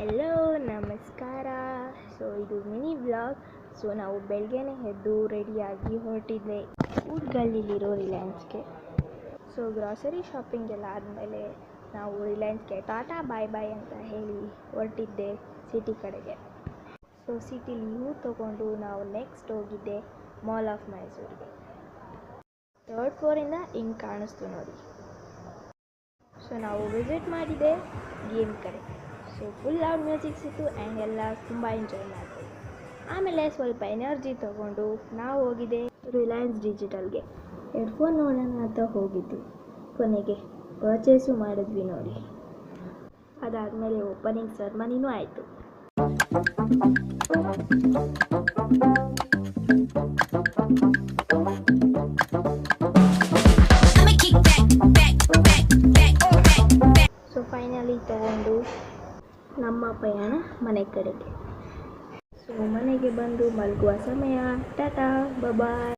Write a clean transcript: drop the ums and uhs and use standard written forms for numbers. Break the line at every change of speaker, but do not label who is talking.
ಎಲ್ಲೋ ನಮಸ್ಕಾರ. ಇದು mini vlog. ನಾವು ಬೆಳಗ್ಗೆನೇ ಎದ್ದು ರೆಡಿಯಾಗಿ ಹೊರಟಿದ್ದೆ ಊರ್ಗಲ್ಲಿರೋ ರಿಲಯನ್ಸ್ಗೆ. ಗ್ರಾಸರಿ ಶಾಪಿಂಗ್ ಎಲ್ಲ ಆದಮೇಲೆ ನಾವು ರಿಲಯನ್ಸ್ಗೆ ಟಾಟಾ ಬಾಯ್ ಬಾಯ್ ಅಂತ ಹೇಳಿ ಹೊರಟಿದ್ದೆ ಸಿಟಿ ಕಡೆಗೆ. ಸಿಟಿಲಿ ಹೂ ತೊಗೊಂಡು ನಾವು ನೆಕ್ಸ್ಟ್ ಹೋಗಿದ್ದೆ ಮಾಲ್ ಆಫ್ ಮೈಸೂರಿಗೆ. 3rd ಫ್ಲೋರಿಂದ ಹಿಂಗೆ ಕಾಣಿಸ್ತು ನೋಡಿ. ನಾವು ವಿಸಿಟ್ ಮಾಡಿದ್ದೆ ಗೇಮ್ ಕಡೆ. ಫುಲ್ ಲೌಡ್ ಮ್ಯೂಸಿಕ್ಸ್ ಇತ್ತು ಆ್ಯಂಡ್ ಎಲ್ಲ ತುಂಬ ಎಂಜಾಯ್ ಮಾಡಿದೆ. ಆಮೇಲೆ ಸ್ವಲ್ಪ ಎನರ್ಜಿ ತೊಗೊಂಡು ನಾವು ಹೋಗಿದ್ದೆ ರಿಲಯನ್ಸ್ ಡಿಜಿಟಲ್ಗೆ. ಹೆಡ್ಫೋನ್ ನೋಡೋಣ ಅಂತ ಹೋಗಿದ್ದು, ಕೊನೆಗೆ ಪರ್ಚೇಸು ಮಾಡಿದ್ವಿ ನೋಡಿ. ಅದಾದಮೇಲೆ ಓಪನಿಂಗ್ ಸೆರೆಮನಿನೂ ಆಯಿತು. ಫೈನಲಿ ತಗೊಂಡು ನಮ್ಮ ಪಯಣ ಮನೆ ಕಡೆಗೆ. ಮನೆಗೆ ಬಂದು ಮಲಗುವ ಸಮಯ. ಟಾಟಾ ಬಾಯ್.